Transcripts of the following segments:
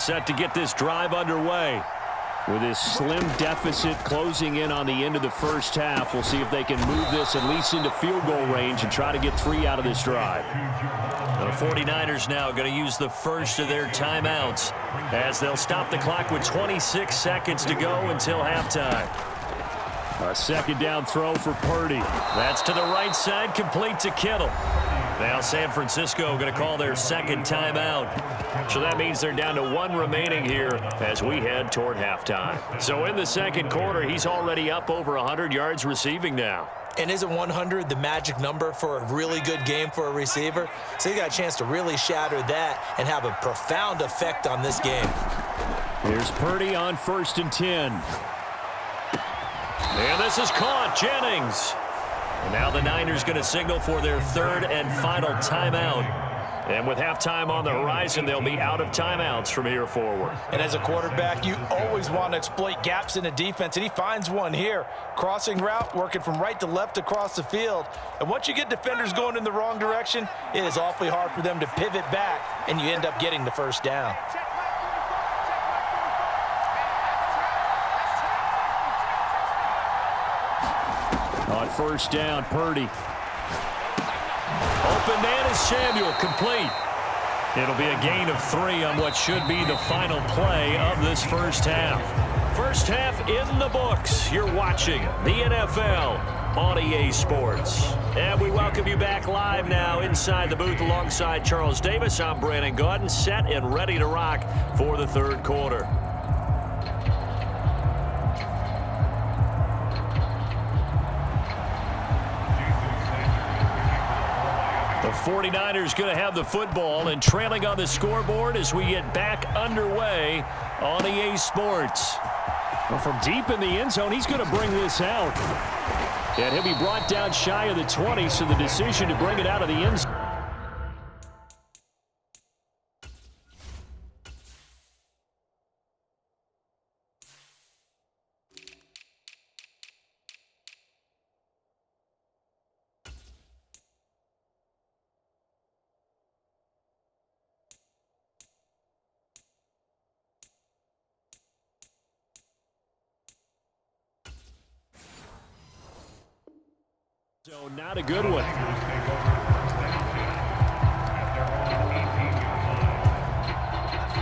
Set to get this drive underway. With this slim deficit closing in on the end of the first half, we'll see if they can move this at least into field goal range and try to get 3 out of this drive. The 49ers now going to use the first of their timeouts as they'll stop the clock with 26 seconds to go until halftime. A second down throw for Purdy. That's to the right side, complete to Kittle. Now San Francisco going to call their second timeout. So that means they're down to 1 remaining here as we head toward halftime. So in the second quarter, he's already up over 100 yards receiving now. And isn't 100 the magic number for a really good game for a receiver? So he got a chance to really shatter that and have a profound effect on this game. Here's Purdy on 1st and 10. And this is caught. Jennings. And now the Niners going to signal for their 3rd and final timeout. And with halftime on the horizon, they'll be out of timeouts from here forward. And as a quarterback, you always want to exploit gaps in the defense, and he finds one here. Crossing route, working from right to left across the field. And once you get defenders going in the wrong direction, it is awfully hard for them to pivot back, and you end up getting the first down. On 1st down, Purdy. Open man is Samuel, complete. It'll be a gain of 3 on what should be the final play of this first half. First half in the books. You're watching the NFL on EA Sports. And we welcome you back live now inside the booth alongside Charles Davis. I'm Brandon Gordon, set and ready to rock for the 3rd quarter. The 49ers going to have the football and trailing on the scoreboard as we get back underway on EA Sports. Well, from deep in the end zone, he's going to bring this out. And he'll be brought down shy of the 20, so the decision to bring it out of the end zone. So not a good one.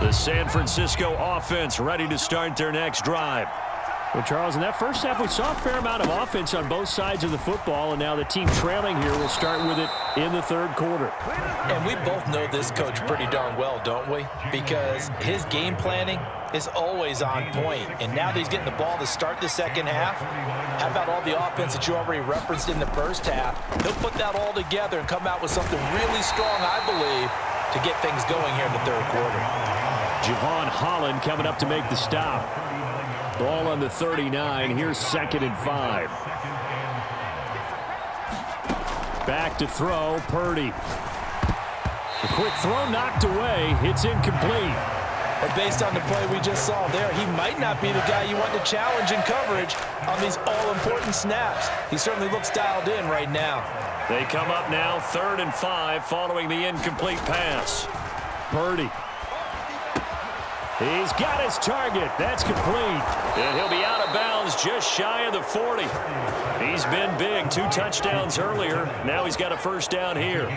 The San Francisco offense ready to start their next drive. Well, Charles, in that first half, we saw a fair amount of offense on both sides of the football, and now the team trailing here will start with it in the 3rd quarter. And we both know this coach pretty darn well, don't we? Because his game planning is always on point. And now that he's getting the ball to start the second half, how about all the offense that you already referenced in the first half? He'll put that all together and come out with something really strong, I believe, to get things going here in the 3rd quarter. Javon Holland coming up to make the stop. Ball on the 39. Here's 2nd and 5. Back to throw, Purdy. The quick throw knocked away. It's incomplete. But based on the play we just saw there, he might not be the guy you want to challenge in coverage on these all-important snaps. He certainly looks dialed in right now. They come up now 3rd and 5 following the incomplete pass. Purdy. He's got his target. That's complete. And he'll be out of bounds just shy of the 40. He's been big. 2 touchdowns earlier. Now he's got a first down here.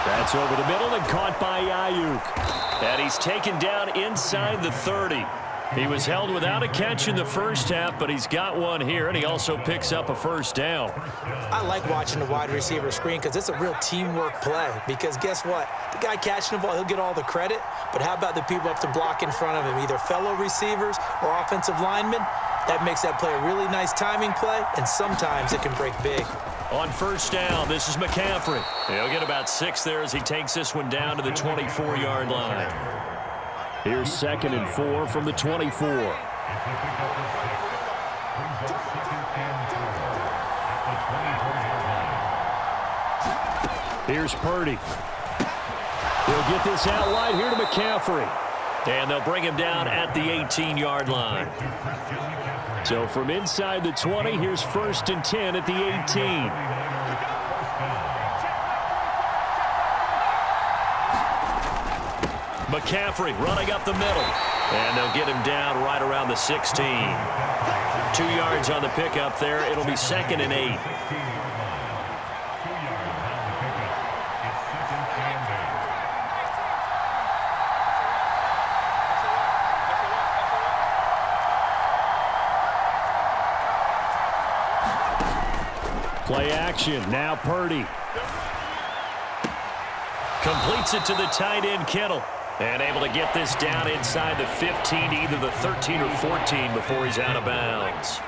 That's over the middle and caught by Ayuk. And he's taken down inside the 30. He was held without a catch in the first half, but he's got one here, and he also picks up a first down. I like watching the wide receiver screen because it's a real teamwork play. Because guess what? The guy catching the ball, he'll get all the credit. But how about the people up to block in front of him, either fellow receivers or offensive linemen? That makes that play a really nice timing play, and sometimes it can break big. On first down, this is McCaffrey. He'll get about 6 there as he takes this one down to the 24-yard line. Here's 2nd and 4 from the 24. Here's Purdy. He'll get this out wide here to McCaffrey. And they'll bring him down at the 18-yard line. So from inside the 20, here's 1st and 10 at the 18. McCaffrey running up the middle. And they'll get him down right around the 16. 2 yards on the pickup there. It'll be 2nd and 8. Play action. Now Purdy. Completes it to the tight end, Kittle. And able to get this down inside the 15, either the 13 or 14 before he's out of bounds.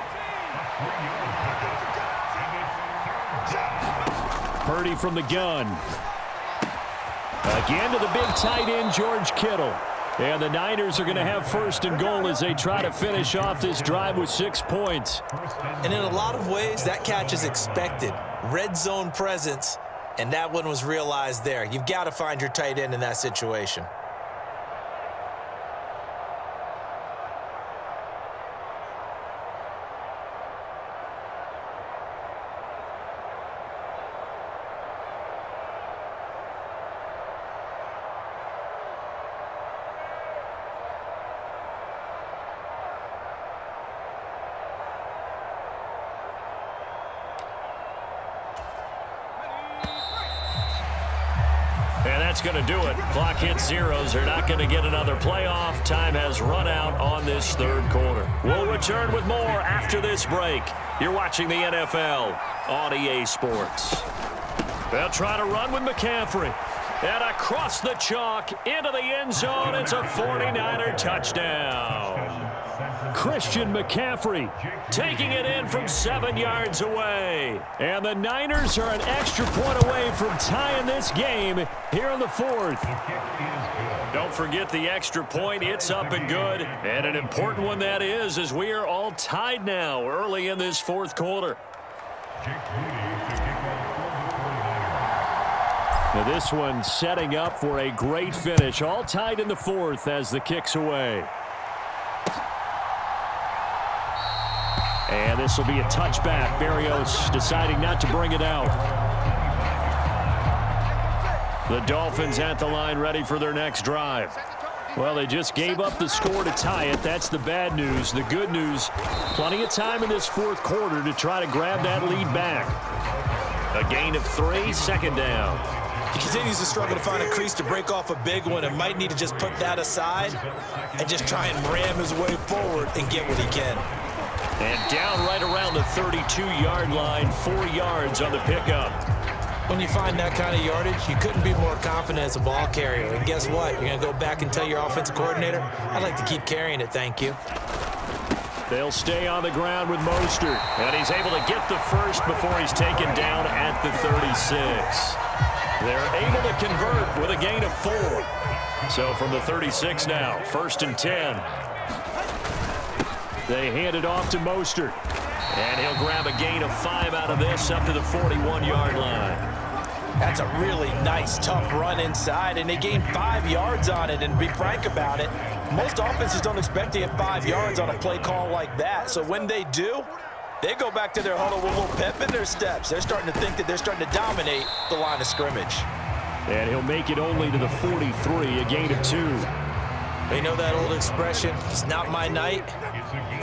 Purdy from the gun. Again to the big tight end, George Kittle. And the Niners are going to have 1st and goal as they try to finish off this drive with 6 points. And in a lot of ways, that catch is expected. Red zone presence, and that one was realized there. You've got to find your tight end in that situation. And that's going to do it. Clock hits zeros. They're not going to get another playoff. Time has run out on this 3rd quarter. We'll return with more after this break. You're watching the NFL on EA Sports. They'll try to run with McCaffrey. And across the chalk into the end zone. It's a 49er touchdown. Christian McCaffrey taking it in from 7 yards away. And the Niners are an extra point away from tying this game here in the 4th. Don't forget the extra point. It's up and good. And an important one that is, as we are all tied now early in this 4th quarter. Now this one setting up for a great finish. All tied in the 4th as the kick's away. And this will be a touchback. Berrios deciding not to bring it out. The Dolphins at the line ready for their next drive. Well, they just gave up the score to tie it. That's the bad news. The good news, plenty of time in this 4th quarter to try to grab that lead back. A gain of 3, 2nd down. He continues to struggle to find a crease to break off a big one and might need to just put that aside and just try and ram his way forward and get what he can. And down right around the 32-yard line, 4 yards on the pickup. When you find that kind of yardage, you couldn't be more confident as a ball carrier. And guess what? You're going to go back and tell your offensive coordinator, I'd like to keep carrying it, thank you. They'll stay on the ground with Mostert. And he's able to get the first before he's taken down at the 36. They're able to convert with a gain of 4. So from the 36 now, 1st and 10. They hand it off to Mostert. And he'll grab a gain of 5 out of this up to the 41-yard line. That's a really nice, tough run inside, and they gained 5 yards on it. And to be frank about it, most offenses don't expect to get 5 yards on a play call like that. So when they do, they go back to their huddle with a little pep in their steps. They're starting to think that they're starting to dominate the line of scrimmage. And he'll make it only to the 43, a gain of 2. You know that old expression, it's not my night?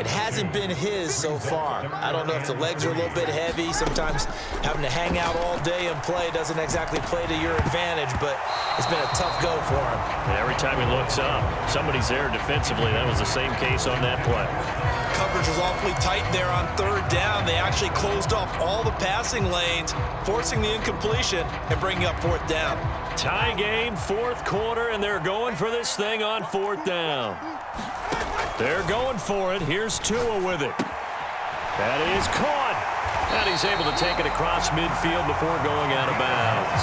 It hasn't been his so far. I don't know if the legs are a little bit heavy. Sometimes having to hang out all day and play doesn't exactly play to your advantage, but it's been a tough go for him. And every time he looks up, somebody's there defensively. That was the same case on that play. Coverage was awfully tight there on 3rd down. They actually closed off all the passing lanes, forcing the incompletion and bringing up 4th down. Tie game, 4th quarter, and they're going for this thing on 4th down. They're going for it. Here's Tua with it. That is caught. And he's able to take it across midfield before going out of bounds.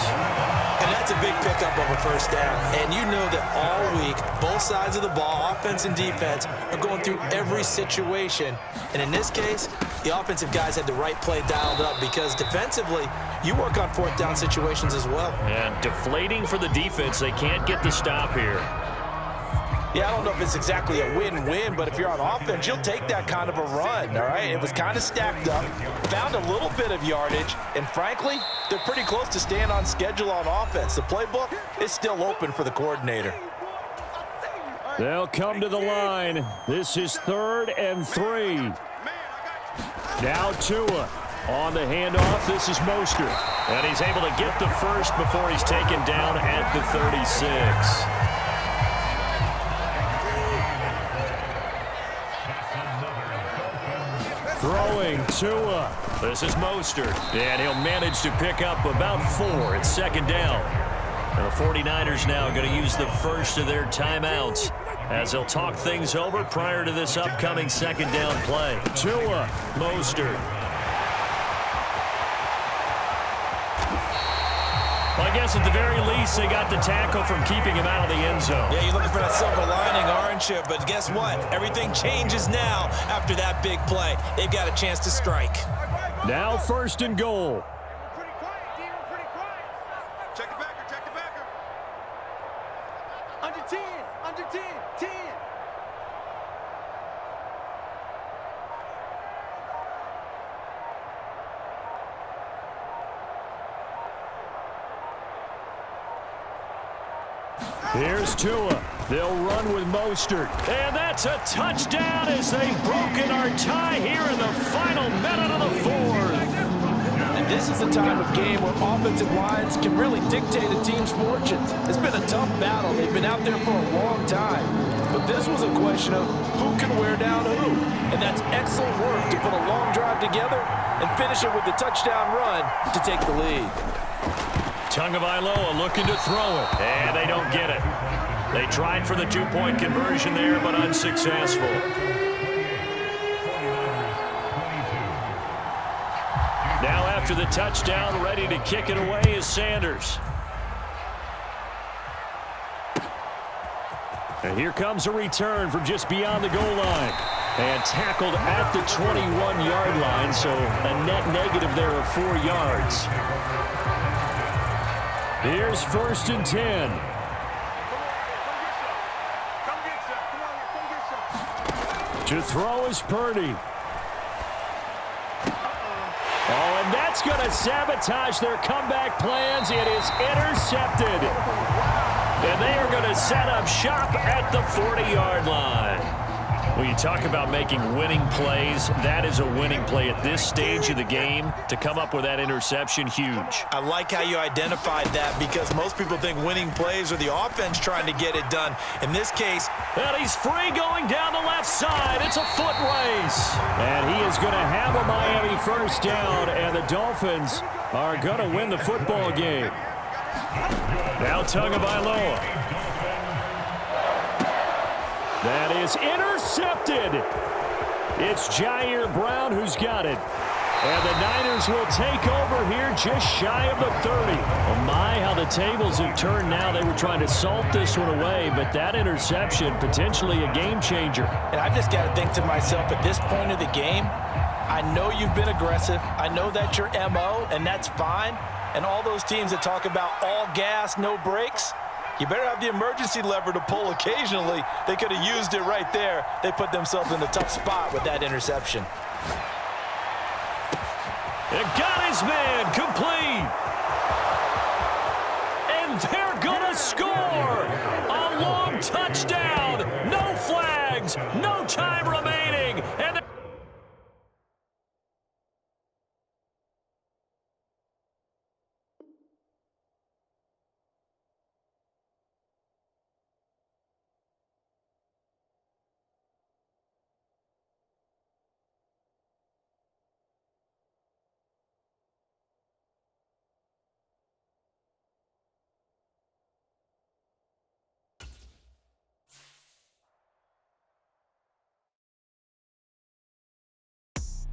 And that's a big pickup of a 1st down. And you know that all week, both sides of the ball, offense and defense, are going through every situation. And in this case, the offensive guys had the right play dialed up because defensively, you work on 4th down situations as well. And deflating for the defense. They can't get the stop here. Yeah, I don't know if it's exactly a win-win, but if you're on offense, you'll take that kind of a run, all right? It was kind of stacked up, found a little bit of yardage, and frankly, they're pretty close to staying on schedule on offense. The playbook is still open for the coordinator. They'll come to the line. This is 3rd and 3. Now Tua on the handoff. This is Mostert. And he's able to get the first before he's taken down at the 36. Throwing Tua. This is Mostert. And he'll manage to pick up about 4 at 2nd down. And the 49ers now going to use the first of their timeouts as they'll talk things over prior to this upcoming 2nd down play. Tua. Mostert. Well, I guess at the very least, they got the tackle from keeping him out of the end zone. Yeah, you're looking for that silver lining, aren't you? But guess what? Everything changes now after that big play. They've got a chance to strike. Now 1st and goal. Pretty quiet, D. Pretty quiet. Check the backer, check the backer. Under 10, under 10, 10. Here's Tua. They'll run with Mostert. And that's a touchdown as they've broken our tie here in the final minute of the 4th. And this is the time of game where offensive lines can really dictate a team's fortunes. It's been a tough battle. They've been out there for a long time. But this was a question of who can wear down who. And that's excellent work to put a long drive together and finish it with the touchdown run to take the lead. Tagovailoa looking to throw it, and they don't get it. They tried for the 2-point conversion there, but unsuccessful. Now after the touchdown, ready to kick it away is Sanders. And here comes a return from just beyond the goal line. And tackled at the 21-yard line, so a net negative there of 4 yards. Here's 1st and 10. To throw is Purdy. Oh, and that's going to sabotage their comeback plans. It is intercepted. And they are going to set up shop at the 40-yard line. When you talk about making winning plays, that is a winning play at this stage of the game. To come up with that interception, huge. I like how you identified that because most people think winning plays are the offense trying to get it done. In this case, and he's free going down the left side. It's a foot race. And he is going to have a Miami 1st down, and the Dolphins are going to win the football game. Now Tagovailoa. That is intercepted. It's Jair Brown who's got it. And the Niners will take over here just shy of the 30. Oh my, how the tables have turned now. They were trying to salt this one away, but that interception, potentially a game changer. And I've just got to think to myself, at this point of the game, I know you've been aggressive. I know that's your MO, and that's fine. And all those teams that talk about all gas, no brakes, you better have the emergency lever to pull occasionally. They could have used it right there. They put themselves in a tough spot with that interception. It got his man complete. And they're going to score. A long touchdown. No flags. No time remaining. And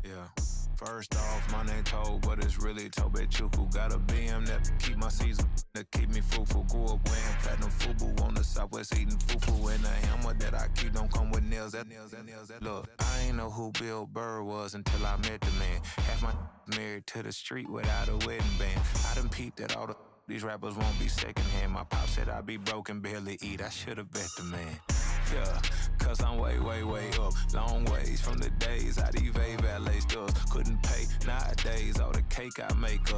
Yeah. First off, my name Toad, but it's really Tobe Chuku. Got a BM that keep my season, that keep me fruitful. Grew up wearing platinum FUBU on the Southwest eating fufu. And the hammer that I keep don't come with nails. Look, I ain't know who Bill Burr was until I met the man. Half my married to the street without a wedding band. I done peeped at all these rappers won't be secondhand. My pop said I'd be broken, barely eat. I should've bet the man. Yeah, cause I'm way, way, way up. Long ways from the days I these valet stores couldn't pay. Nowadays, all the cake I make up.